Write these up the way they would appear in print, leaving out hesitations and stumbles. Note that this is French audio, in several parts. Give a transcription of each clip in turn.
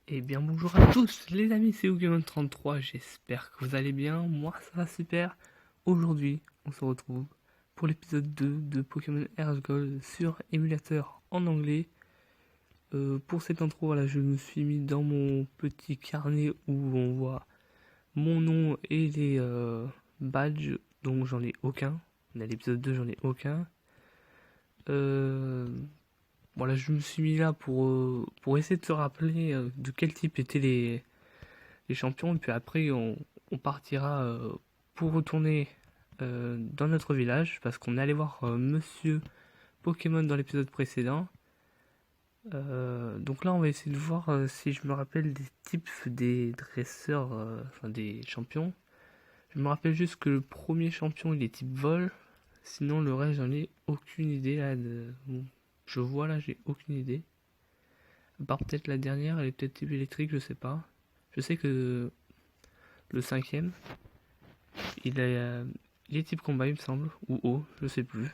Eh bien bonjour à tous les amis, c'est Pokémon33, j'espère que vous allez bien, moi ça va super. Aujourd'hui on se retrouve pour l'épisode 2 de Pokémon Earth Gold sur émulateur en anglais. Pour cette intro, voilà, je me suis mis dans mon petit carnet où on voit mon nom et les badges, donc j'en ai aucun. On a l'épisode 2, j'en ai aucun. Voilà, je me suis mis là pour essayer de se rappeler de quel type étaient les champions. Et puis après, on partira pour retourner dans notre village. Parce qu'on allait voir Monsieur Pokémon dans l'épisode précédent. Donc là, on va essayer de voir si je me rappelle des types des dresseurs, enfin des champions. Je me rappelle juste que le premier champion, il est type vol. Sinon, le reste, j'en ai aucune idée là. Bon, je vois là, j'ai aucune idée. À part peut-être la dernière, elle est peut-être type électrique, je sais pas. Je sais que le cinquième, il est type combat, il me semble, ou eau, je sais plus.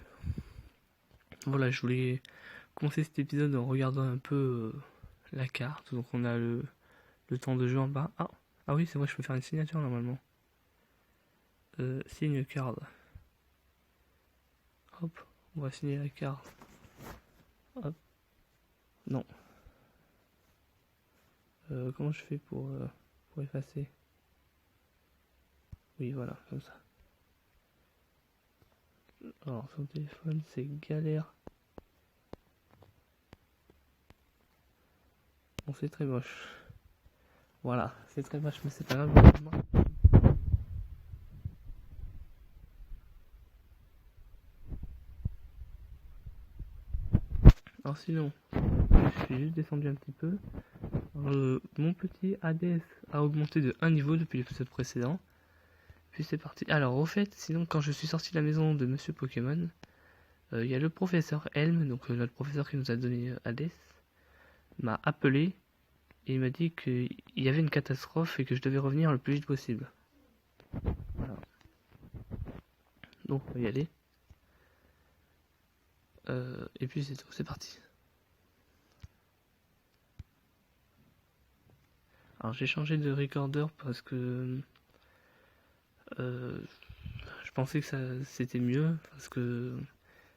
Voilà, je voulais commencer cet épisode en regardant un peu la carte. Donc on a le temps de jeu en bas. Ah oui, c'est vrai, je peux faire une signature normalement. Signe card. Hop, on va signer la carte. Hop. Non. Comment je fais pour effacer? Oui, voilà, comme ça. Alors, sur le téléphone, c'est galère. Bon, c'est très moche. Voilà, c'est très moche, mais c'est pas grave. Alors sinon, je suis juste descendu un petit peu. Mon petit ADS a augmenté de 1 niveau depuis l'épisode précédent. Puis c'est parti. Alors au fait, sinon quand je suis sorti de la maison de Monsieur Pokémon, il y a le professeur Helm, donc notre professeur qui nous a donné ADS, m'a appelé et il m'a dit qu'il y avait une catastrophe et que je devais revenir le plus vite possible. Voilà. Donc on va y aller. Et puis c'est tout, c'est parti. Alors j'ai changé de recorder parce que je pensais que c'était mieux parce que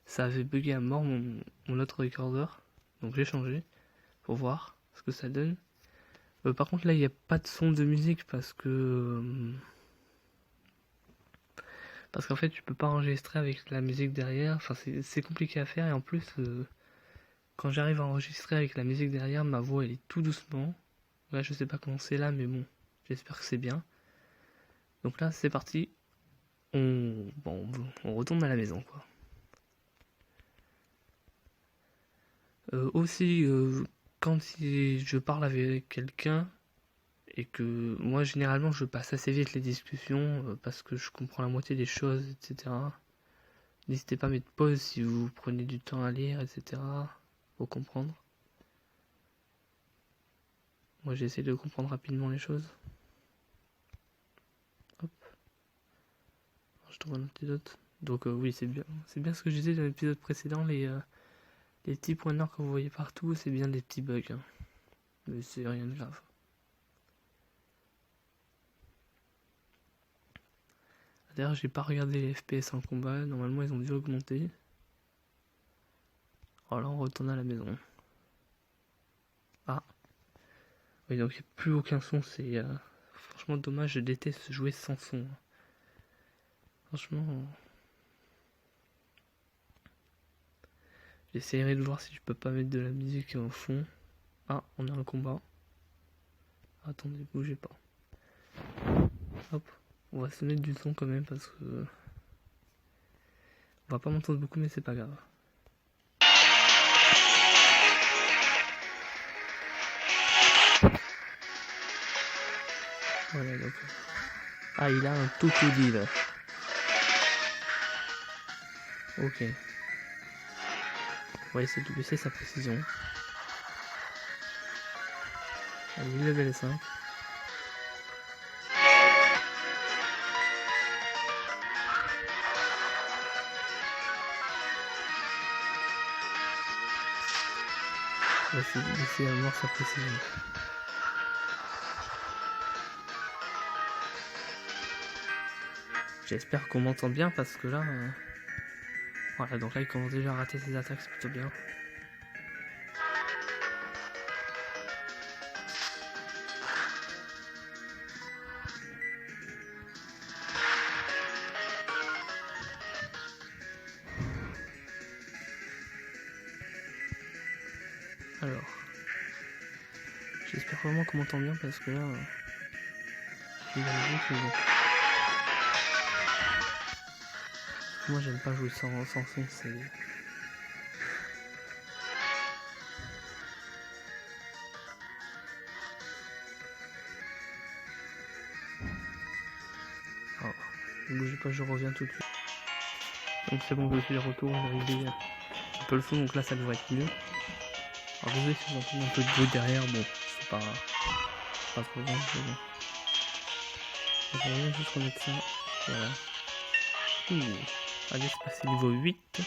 ça avait bugué à mort mon autre recorder. Donc j'ai changé pour voir ce que ça donne. Par contre là il n'y a pas de son de musique parce qu'en fait tu peux pas enregistrer avec la musique derrière. Enfin c'est compliqué à faire et en plus quand j'arrive à enregistrer avec la musique derrière, ma voix elle est tout doucement. Là je sais pas comment c'est là mais bon, j'espère que c'est bien. Donc là c'est parti. On retourne à la maison quoi. Aussi quand je parle avec quelqu'un et que moi généralement je passe assez vite les discussions parce que je comprends la moitié des choses, etc. N'hésitez pas à mettre pause si vous prenez du temps à lire, etc. Pour comprendre. Moi j'essaie de comprendre rapidement les choses. Hop. Je trouve un antidote. Donc oui c'est bien ce que je disais dans l'épisode précédent, les petits points noirs que vous voyez partout, c'est bien des petits bugs. Hein. Mais c'est rien de grave. D'ailleurs, j'ai pas regardé les FPS en combat, normalement ils ont dû augmenter. Alors là, on retourne à la maison. Ah. Oui, donc il n'y a plus aucun son, c'est franchement dommage, je déteste jouer sans son. Franchement. J'essaierai de voir si je peux pas mettre de la musique en fond. Ah, on a un combat. Attendez, bougez pas. Hop, on va se mettre du son quand même parce que on va pas m'entendre beaucoup, mais c'est pas grave. Voilà, donc. Ah, il a un Totodile là. Ok. On va essayer de baisser sa précision. Allez, level 5. On va essayer de baisser à mort sa précision. J'espère qu'on m'entend bien parce que là... Voilà, donc là il commence déjà à rater ses attaques, c'est plutôt bien. Alors... J'espère vraiment qu'on m'entend bien parce que là... Moi j'aime pas jouer sans son, c'est... Alors, ne bougez pas, je reviens tout de suite. Donc c'est bon, je suis de retour, j'ai réglé un peu le son, donc là ça devrait être mieux. Alors désolé si vous entendez un peu de bruit derrière, bon, c'est pas trop grave, c'est bon. Donc on va juste remettre ça, voilà. Allez, c'est passé niveau 8. Puis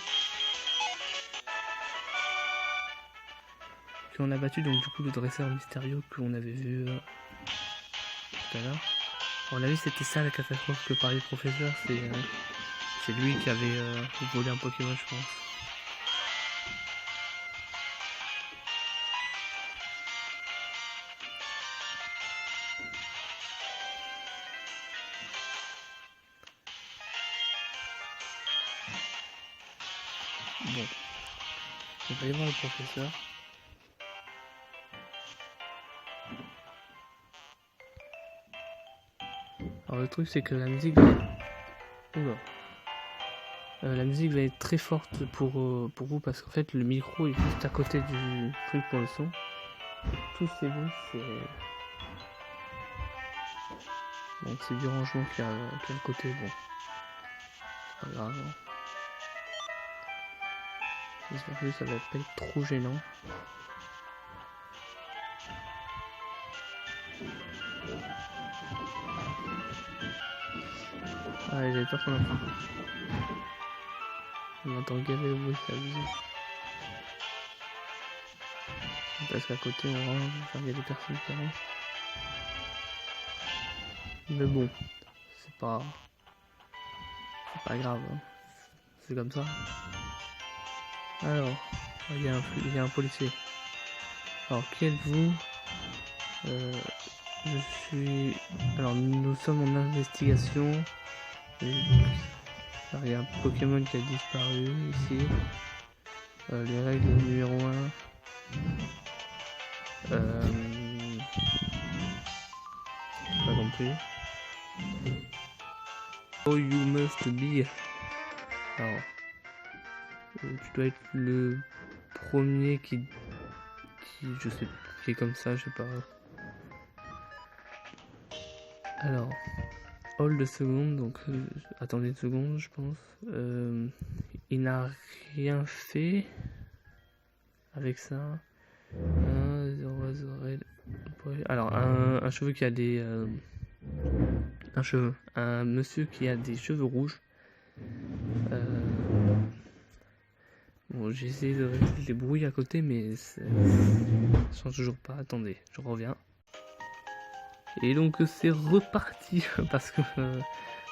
on a battu donc du coup le dresseur mystérieux que l'on avait vu tout à l'heure. On a vu c'était ça la catastrophe que parlait le professeur, c'est lui qui avait volé un Pokémon je pense. Bon, on va aller voir le professeur. Alors le truc c'est que la musique la musique va être très forte pour vous parce qu'en fait le micro est juste à côté du truc pour le son. Tous ces bruits c'est... Donc c'est du rangement qui est à côté, bon. C'est pas grave. J'espère que ça va pas être trop gênant. Ah, j'avais peur qu'on entende. On entend gaver le bruit, c'est abusé. Parce qu'à côté, on range, enfin, il y a des personnes qui rangent. Mais bon, c'est pas grave. Hein. C'est comme ça. Alors, il y a un policier. Alors, qui êtes-vous? Je suis... Alors, nous sommes en investigation. Alors, il y a un Pokémon qui a disparu ici. Les règles numéro 1. Pas compris. Oh, you must be. Alors, tu dois être le premier qui je sais, qui est comme ça, je sais pas. Alors, hold 2 secondes, donc attendez 2 secondes, je pense. Il n'a rien fait avec ça. Alors, un cheveu qui a des... un monsieur qui a des cheveux rouges. Bon, j'ai essayé de régler les bruits à côté, mais ça change toujours pas. Attendez, je reviens. Et donc c'est reparti parce que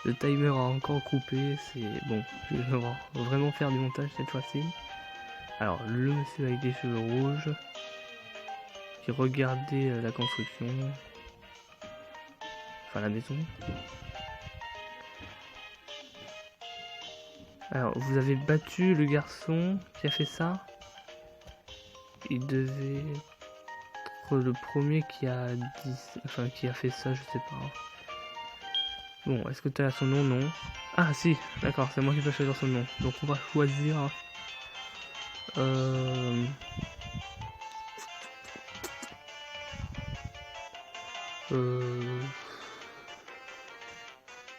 le timer a encore coupé. C'est bon, je vais vraiment faire du montage cette fois-ci. Alors, le monsieur avec des cheveux rouges qui regardait la construction, enfin la maison. Alors, vous avez battu le garçon qui a fait ça. Il devait être le premier qui a qui a fait ça, je sais pas. Bon, est-ce que tu as son nom? Non. Ah si, d'accord, c'est moi qui peux choisir son nom. Donc on va choisir...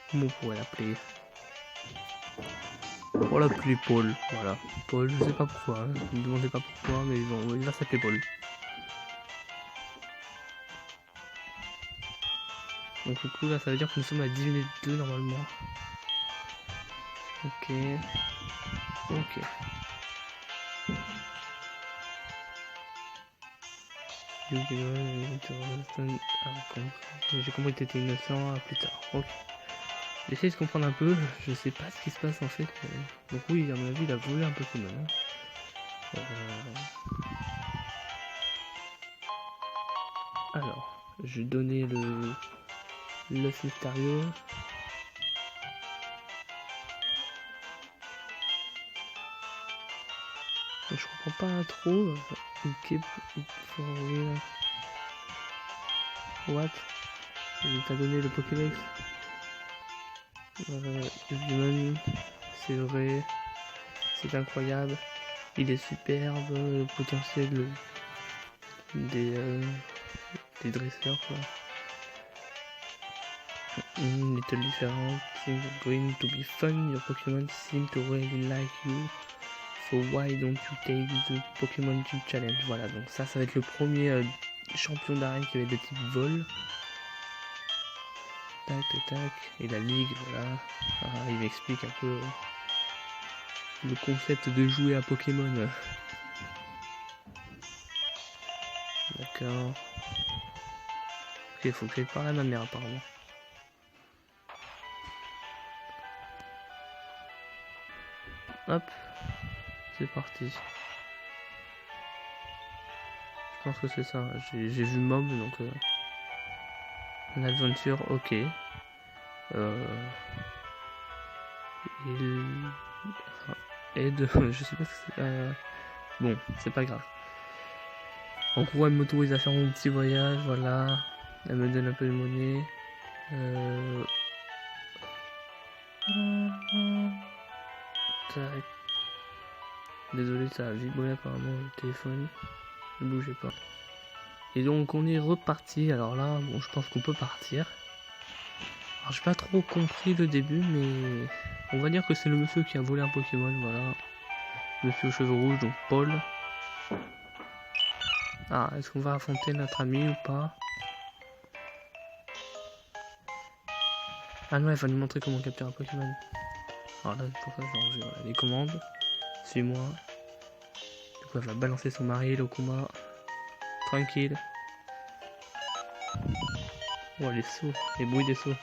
Comment on pourrait l'appeler? On va l'appeler Paul, voilà. Paul, je sais pas pourquoi, hein. Ne me demandez pas pourquoi, mais bon, il va s'appeler Paul. Donc du coup là ça veut dire que nous sommes à 10 minutes 2 normalement. Ok. Ok. J'ai compris que t'étais innocent, à plus tard. Ok. J'essaie de comprendre un peu, je sais pas ce qui se passe en fait. Donc oui, à mon avis, il a volé un Pokémon. Hein. Alors, je vais donner l'œuf mystérieux. Je comprends pas trop. What? Il t'a donné le Pokédex. Digimon, c'est vrai, c'est incroyable, il est superbe, le potentiel des dresseurs quoi. Little different, things are going to be fun, your Pokemon seem to really like you, so why don't you take the Pokemon Gym Challenge. Voilà, donc ça va être le premier champion d'arène qui va être de type vol. Tac tac tac, et la ligue, voilà. Il m'explique un peu le concept de jouer à Pokémon. D'accord. Ok, il faut que j'aille parler à ma mère apparemment. Hop, c'est parti. Je pense que c'est ça. J'ai vu Mob, donc l'aventure, ok. Il aide, je sais pas ce que c'est. Bon, c'est pas grave. En gros, elle m'autorise à faire mon petit voyage, voilà. Elle me donne un peu de monnaie. Tac. Désolé, ça a vibré apparemment le téléphone. Ne bougez pas. Et donc on est reparti. Alors là, bon, je pense qu'on peut partir. Alors j'ai pas trop compris le début, mais on va dire que c'est le monsieur qui a volé un Pokémon, voilà. Monsieur aux cheveux rouges, donc Paul. Ah, est-ce qu'on va affronter notre ami ou pas? Ah non, il va nous montrer comment capturer un Pokémon. Alors là, pour ça, j'ai voilà, les commandes. Suis-moi. Du coup, elle va balancer son mari au combat. Tranquille. Oh, les sauts, les bruits des sauts.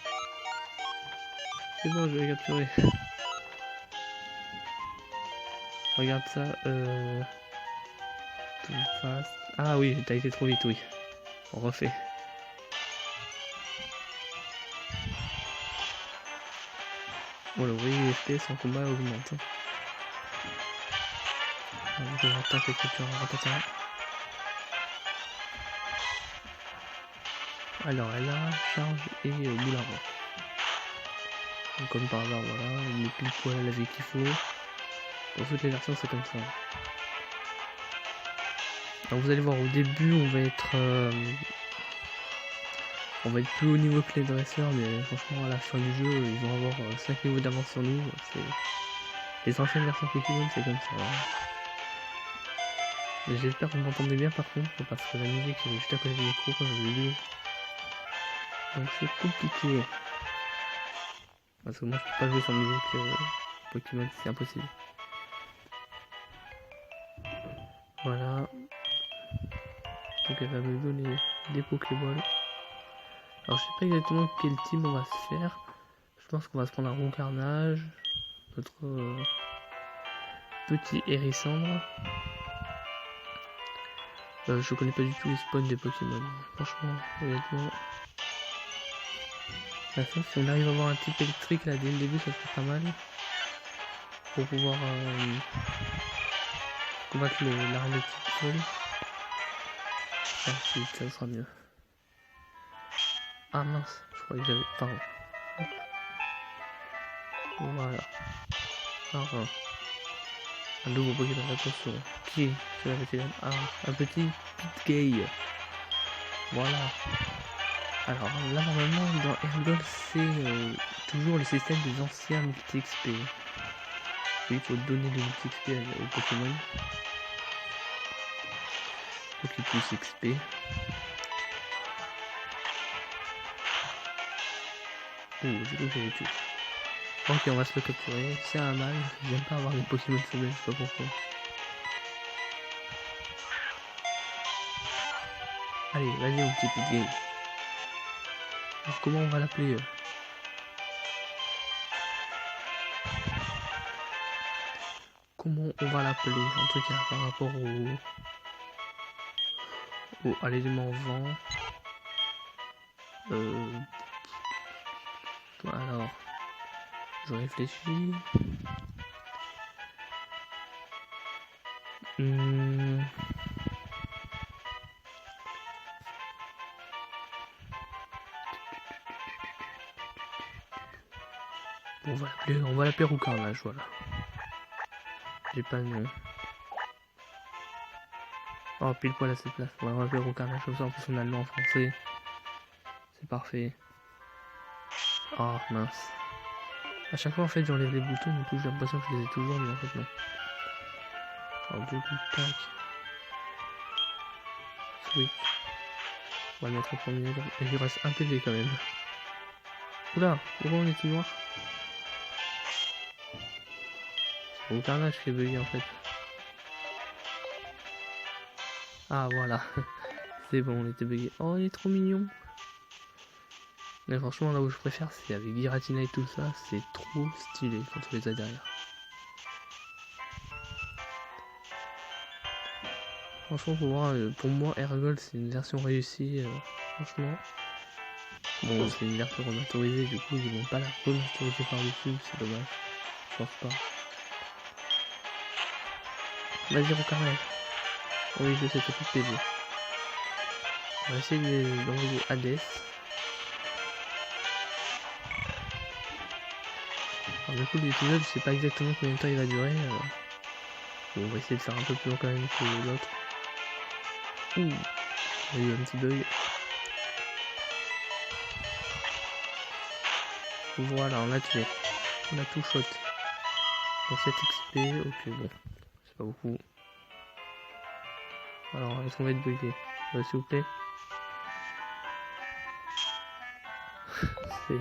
C'est bon, je vais capturer. Regarde ça, tout fast. Ah oui, t'as été trop vite, oui. On refait. Bon, le vrai FPS en combat augmente. Je vais attendre les captures en rotation. Alors, elle a charge et boule à vent. Donc, comme par hasard, voilà, on met pile poil la vie qu'il faut. Dans toutes les versions, c'est comme ça. Alors, vous allez voir, au début, on va être plus haut niveau que les dresseurs, mais franchement, à la fin du jeu, ils vont avoir 5 niveaux d'avance sur nous. Les anciennes versions Pokémon, c'est comme ça. J'espère que vous m'entendez bien par contre, parce que la musique est juste à côté du micro quand je l'ai lu. Donc c'est compliqué. Parce que moi je peux pas jouer sans musique Pokémon, c'est impossible. Voilà. Donc elle va me donner des Pokéballs. Alors je sais pas exactement quel team on va se faire. Je pense qu'on va se prendre un Roncarnage. Notre petit Hérissandre. Je connais pas du tout les spawns des Pokémon. Franchement, honnêtement. Façon, si on arrive à avoir un type électrique là dès le début, ça serait pas mal. Pour pouvoir combattre l'arrêt de type sol. Ah si, ça sera mieux. Ah mince, je croyais que j'avais. Pardon. Voilà. Alors, un nouveau Pokémon, attention. Qui c'est la petite dame? Ah, un petit Pitgay. Voilà. Alors là normalement dans Ergol c'est toujours le système des anciens multi-XP. Il faut donner le multi-XP au Pokémon. Pour qu'il puisse XP. Oh, j'ai cru que j'avais tout. Ok, on va se le capturer. C'est un mal. J'aime pas avoir des Pokémon femelles, je sais pas pourquoi. Allez, vas-y mon petit Pitgay. Alors comment on va l'appeler? comment on va l'appeler, en tout cas par rapport à l'élément vent. Alors, je réfléchis. Bon, on va l'appeler Roucarnage, voilà. J'ai pas de nom. Oh, pile poil à cette place. On va l'appeler Roucarnage comme ça, en plus on a le nom en français. C'est parfait. Oh, mince. À chaque fois, en fait, j'enlève les boutons, du coup, j'ai l'impression que je les ai toujours, mais en fait, non. Alors, du coup, tac. Switch. On va le mettre en premier. Et il lui reste un PV quand même. Oula, pourquoi on est tout noir? C'est Roucarnage qui est bugué en fait. Ah voilà. C'est bon, on était bugué. Oh, il est trop mignon. Mais franchement, là où je préfère, c'est avec Giratina et tout ça. C'est trop stylé quand on les a derrière. Franchement, pour moi, Ergol, c'est une version réussie. Franchement. Bon, c'est une version remasterisée, du coup, ils vont pas la remasteriser par-dessus. C'est dommage. Je pense pas. Vas-y, Roucarnage. Oui, je sais, t'as plus de PV. On va essayer d'envoyer Hades. Alors du coup l'épisode je sais pas exactement combien de temps il va durer. Bon, on va essayer de faire un peu plus long quand même que l'autre. Ouh, il y a eu un petit bug. Voilà, on a tué. On a tout shot. Pour 7 XP, ok bon. C'est pas beaucoup. Alors est-ce qu'on va être bugué? S'il vous plaît. C'est...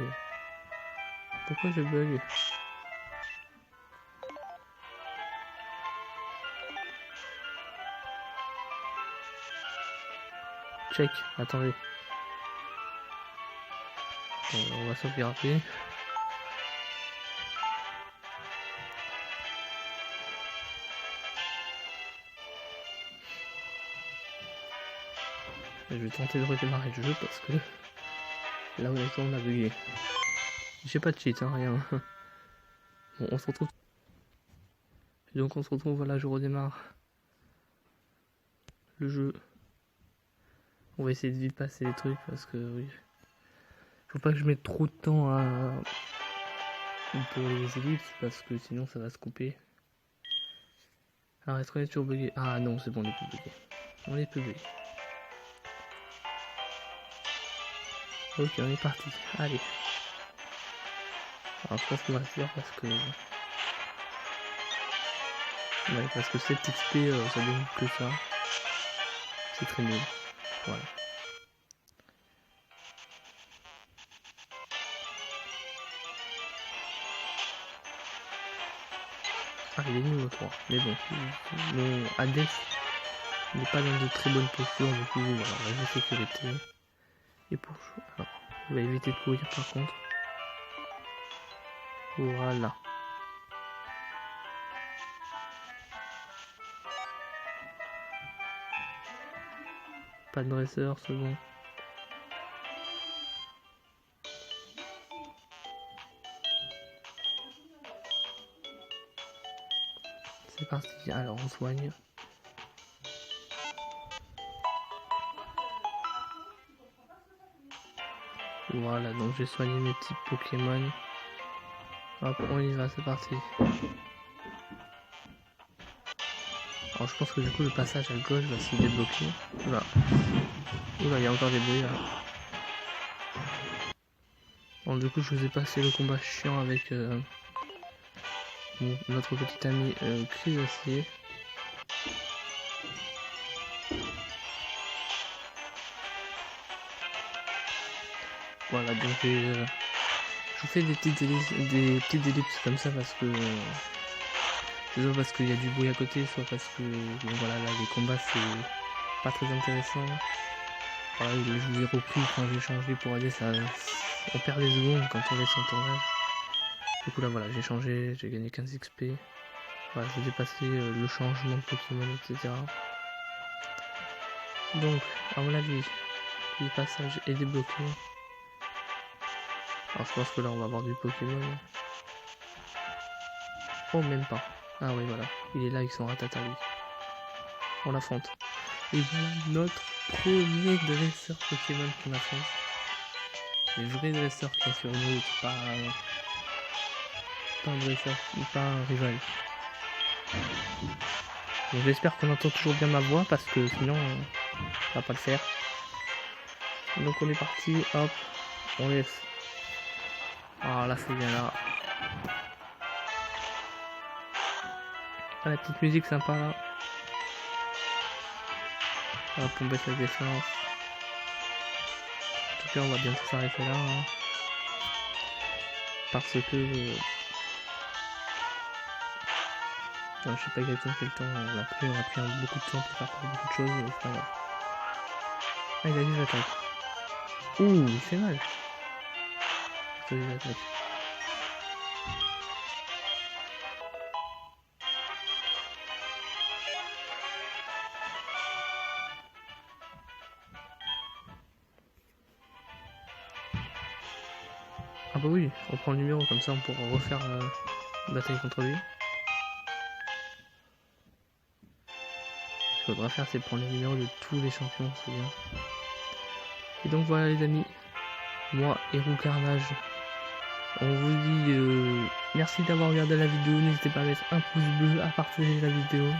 Pourquoi je bug? Check, attendez. On va sauvegarder. Je vais tenter de redémarrer le jeu parce que là honnêtement on a bugué. J'ai pas de cheat, hein, rien. Bon, on se retrouve. Et donc on se retrouve, voilà, je redémarre le jeu. On va essayer de vite passer les trucs parce que oui. Faut pas que je mette trop de temps pour les ellipses parce que sinon ça va se couper. Alors est-ce qu'on est toujours bugué? Ah non, c'est bon, on est plus bugué. On est plus bugué. Ok, on est parti. Allez. Alors je pense qu'on va faire parce que... Ouais, parce que 7 XP, ça donne que ça. C'est très nul. Voilà. Ah, il est niveau 3. Mais bon, mon Hades n'est pas dans de très bonnes postures. Du coup, voilà, on va jouer sécurité. Et pour... Alors, on va éviter de courir par contre. Voilà. Pas de dresseur, c'est bon. C'est parti, alors on soigne. Voilà, donc j'ai soigné mes petits Pokémon. Hop, on y va, c'est parti. Alors je pense que du coup le passage à gauche va se débloquer. Oula. Oula, il y a encore des bruits là. Bon, du coup je vous ai passé le combat chiant avec notre petit ami Chrysacier. Voilà, donc je vous fais des petites ellipses comme ça parce que soit parce qu'il y a du bruit à côté, soit parce que bon, voilà, là les combats c'est pas très intéressant. Voilà, je vous ai repris quand j'ai changé pour aller, ça on perd des secondes quand on laisse son tournage. Du coup là voilà, j'ai changé, j'ai gagné 15 XP. Voilà, j'ai dépassé le changement de Pokémon, etc. Donc, à mon avis, le passage est débloqué. Alors je pense que là on va avoir du Pokémon. Oh, même pas. Ah oui, voilà. Il est là avec son Rattata, lui. On l'affronte. Et voilà notre premier dresseur Pokémon qu'on affronte. Les vrais dresseurs qui sont sur nous, pas un dresseur, pas un rival. J'espère qu'on entend toujours bien ma voix parce que sinon ça va pas le faire. Donc on est parti, hop, on laisse. Ah là c'est bien là. Ah, la petite musique sympa là. Hop, on baisse la défense. En tout cas on va bientôt s'arrêter là. Hein. Parce que... je sais pas exactement quel temps on a pris beaucoup de temps pour faire beaucoup de choses, c'est pas grave. Ah, il a dit j'attaque. Ouh, il fait mal. Je te dis j'attaque. Ah bah oui, on prend le numéro, comme ça on pourra refaire la bataille contre lui. Ce qu'il faudra faire, c'est prendre le numéro de tous les champions, c'est bien. Et donc voilà les amis, moi, Héros Carnage, on vous dit merci d'avoir regardé la vidéo, n'hésitez pas à mettre un pouce bleu, à partager la vidéo,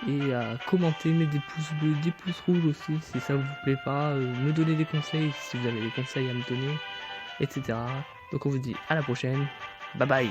et à commenter, mettre des pouces bleus, des pouces rouges aussi, si ça vous plaît pas, me donner des conseils, si vous avez des conseils à me donner, etc. Donc on vous dit à la prochaine, bye bye.